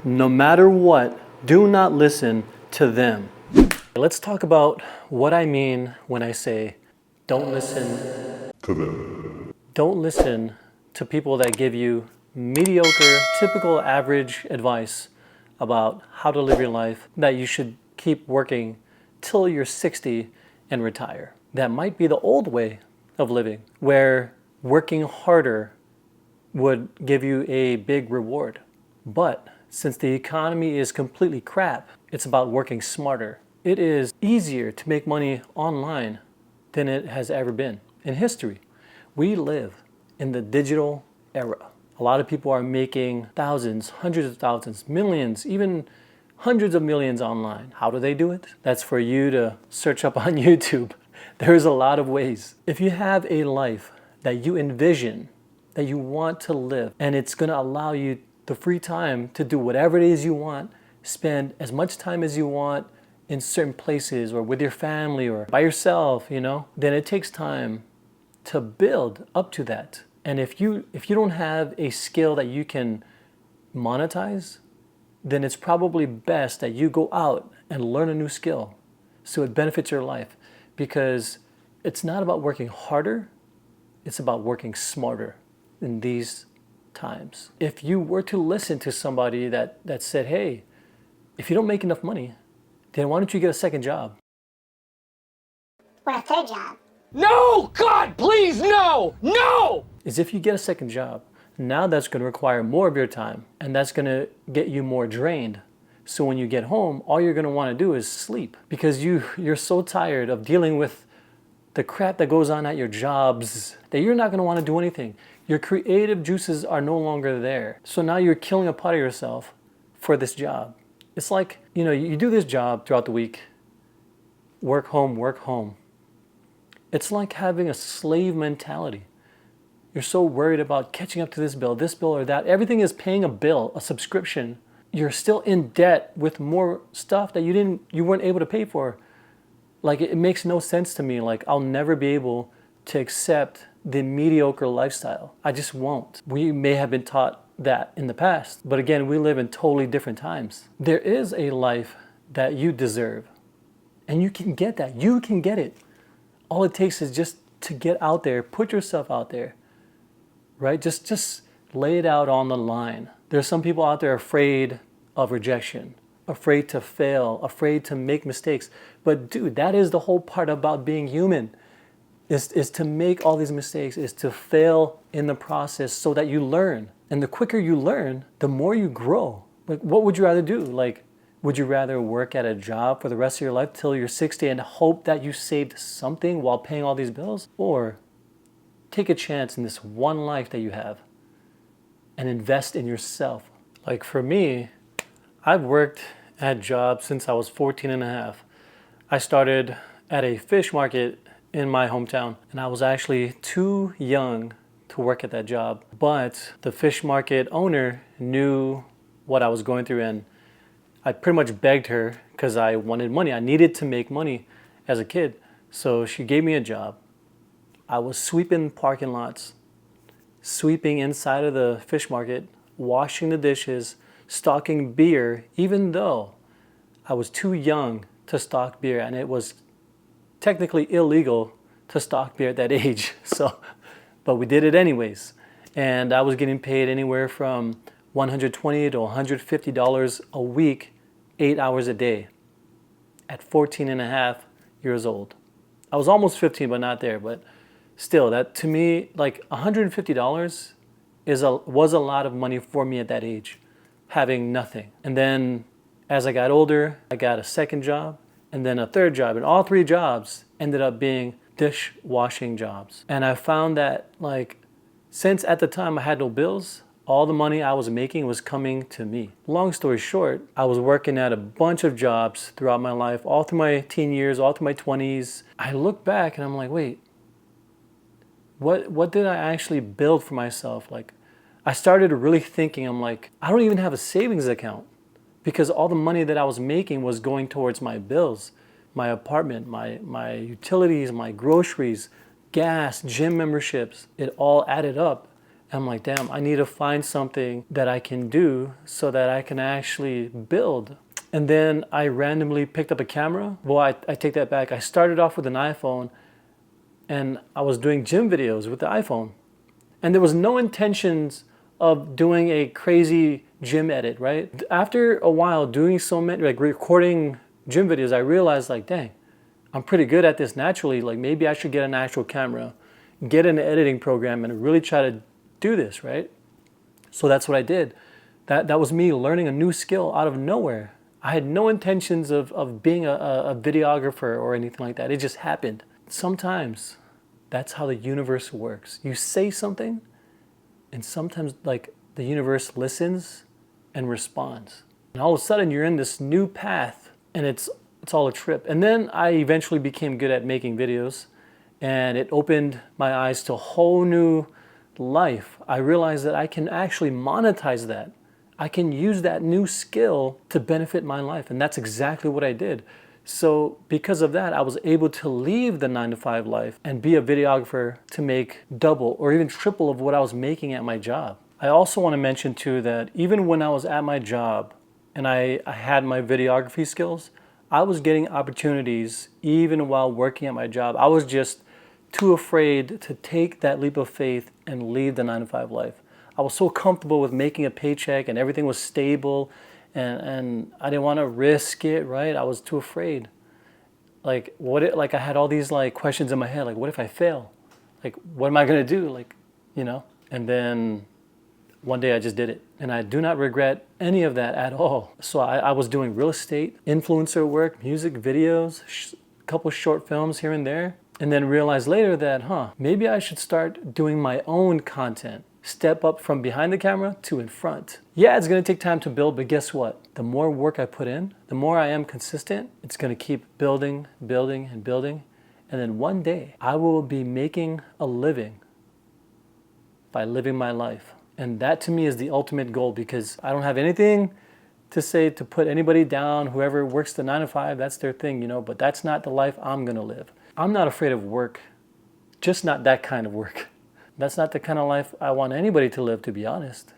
No matter what, do not listen to them. Let's talk about what I mean when I say don't listen to them. Don't listen to people that give you mediocre, typical average advice about how to live your life, that you should keep working till you're 60 and retire. That might be the old way of living, where working harder would give you a big reward. But since the economy is completely crap, it's about working smarter. It is easier to make money online than it has ever been in history. We live in the digital era. A lot of people are making thousands, hundreds of thousands, millions, even hundreds of millions online. How do they do it? That's for you to search up on YouTube. There's a lot of ways. If you have a life that you envision, that you want to live, and it's going to allow you the free time to do whatever it is you want, spend as much time as you want in certain places or with your family or by yourself, then it takes time to build up to that. And if you don't have a skill that you can monetize, then it's probably best that you go out and learn a new skill so it benefits your life. Because it's not about working harder, it's about working smarter in these times. If you were to listen to somebody that said, hey, if you don't make enough money, then why don't you get a second job? Or a third job. No! God, please, no! No! Is if you get a second job, now that's going to require more of your time, and that's going to get you more drained. So when you get home, all you're going to want to do is sleep, because you're so tired of dealing with the crap that goes on at your jobs that you're not going to want to do anything. Your creative juices are no longer there. So now you're killing a part of yourself for this job. It's like, you do this job throughout the week, work home, work home. It's like having a slave mentality. You're so worried about catching up to this bill or that. Everything is paying a bill, a subscription. You're still in debt with more stuff that you weren't able to pay for. Like, it makes no sense to me. Like, I'll never be able to accept the mediocre lifestyle. I just won't. We may have been taught that in the past, but again, we live in totally different times. There is a life that you deserve, and you can get that. You can get it. All it takes is just to get out there, put yourself out there, right? Just lay it out on the line. There's some people out there afraid of rejection, afraid to fail, afraid to make mistakes. But dude, that is the whole part about being human, is to make all these mistakes, is to fail in the process so that you learn. And the quicker you learn, the more you grow. Like, what would you rather do? Like, would you rather work at a job for the rest of your life till you're 60 and hope that you saved something while paying all these bills? Or take a chance in this one life that you have and invest in yourself? Like, for me, I've worked at jobs since I was 14 and a half. I started at a fish market in my hometown, and I was actually too young to work at that job. But the fish market owner knew what I was going through, and I pretty much begged her because I wanted money. I needed to make money as a kid. So she gave me a job. I was sweeping parking lots, sweeping inside of the fish market, washing the dishes, stocking beer, even though I was too young to stock beer, and it was technically illegal to stock beer at that age. But we did it anyways. And I was getting paid anywhere from $120 to $150 a week, 8 hours a day, at 14 and a half years old. I was almost 15, but not there. But still, that to me, like $150 was a lot of money for me at that age, having nothing. And then as I got older, I got a second job and then a third job. And all three jobs ended up being dishwashing jobs. And I found that, like, since at the time I had no bills, all the money I was making was coming to me. Long story short, I was working at a bunch of jobs throughout my life, all through my teen years, all through my 20s. I look back and I'm like, wait, what did I actually build for myself? Like, I started really thinking, I'm like, I don't even have a savings account, because all the money that I was making was going towards my bills, my apartment, my utilities, my groceries, gas, gym memberships. It all added up. I'm like, damn, I need to find something that I can do so that I can actually build. And then I randomly picked up a camera. Well, I take that back. I started off with an iPhone and I was doing gym videos with the iPhone. And there was no intentions of doing a crazy gym edit, right? After a while doing so many, like recording gym videos, I realized like, dang, I'm pretty good at this naturally. Like maybe I should get an actual camera, get an editing program and really try to do this, right? So that's what I did. That was me learning a new skill out of nowhere. I had no intentions of being a videographer or anything like that. It just happened. Sometimes that's how the universe works. You say something and sometimes like the universe listens and responds. And all of a sudden you're in this new path and it's all a trip. And then I eventually became good at making videos and it opened my eyes to a whole new life. I realized that I can actually monetize that. I can use that new skill to benefit my life. And that's exactly what I did. So because of that, I was able to leave the 9-to-5 life and be a videographer to make double or even triple of what I was making at my job. I also want to mention too that even when I was at my job and I had my videography skills, I was getting opportunities even while working at my job. I was just too afraid to take that leap of faith and leave the 9-to-5 life. I was so comfortable with making a paycheck and everything was stable and I didn't want to risk it, right? I was too afraid. Like I had all these like questions in my head, like what if I fail? Like what am I going to do? Like, you know? And then one day I just did it. And I do not regret any of that at all. So I was doing real estate, influencer work, music videos, a couple short films here and there. And then realized later that, maybe I should start doing my own content. Step up from behind the camera to in front. Yeah, it's gonna take time to build, but guess what? The more work I put in, the more I am consistent, it's gonna keep building, building, and building. And then one day, I will be making a living by living my life. And that to me is the ultimate goal because I don't have anything to say to put anybody down. Whoever works the 9-to-5, that's their thing, you know, but that's not the life I'm gonna live. I'm not afraid of work, just not that kind of work. That's not the kind of life I want anybody to live, to be honest.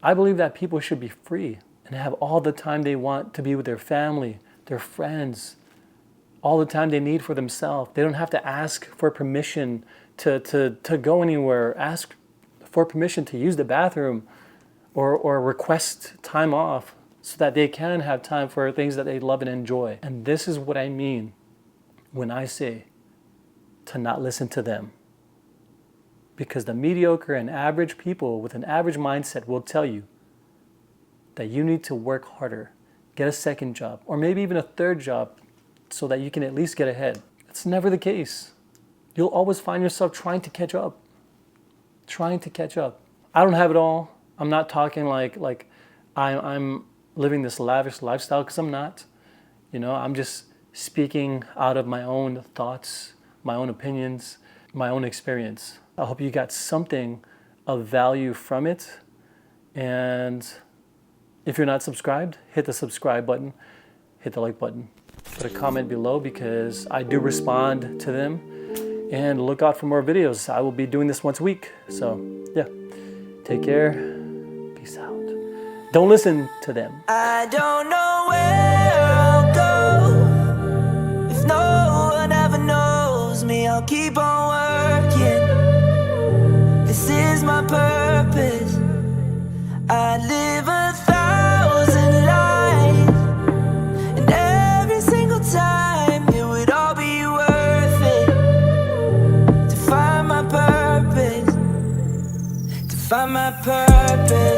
I believe that people should be free and have all the time they want to be with their family, their friends, all the time they need for themselves. They don't have to ask for permission to go anywhere, ask for permission to use the bathroom or request time off so that they can have time for things that they love and enjoy. And this is what I mean when I say to not listen to them. Because the mediocre and average people with an average mindset will tell you that you need to work harder, get a second job, or maybe even a third job so that you can at least get ahead. It's never the case. You'll always find yourself trying to catch up. Trying to catch up. I don't have it all. I'm not talking like I'm living this lavish lifestyle because I'm not. You know, I'm just speaking out of my own thoughts, my own opinions, my own experience. I hope you got something of value from it. And if you're not subscribed, hit the subscribe button, hit the like button, put a comment below because I do respond to them. And look out for more videos. I will be doing this once a week. So yeah, take care. Peace out. Don't listen to them. I don't know where I'll go. If no one ever knows me, I'll keep on working. This is my purpose. I live 1,000 lives, and every single time it would all be worth it to find my purpose, to find my purpose.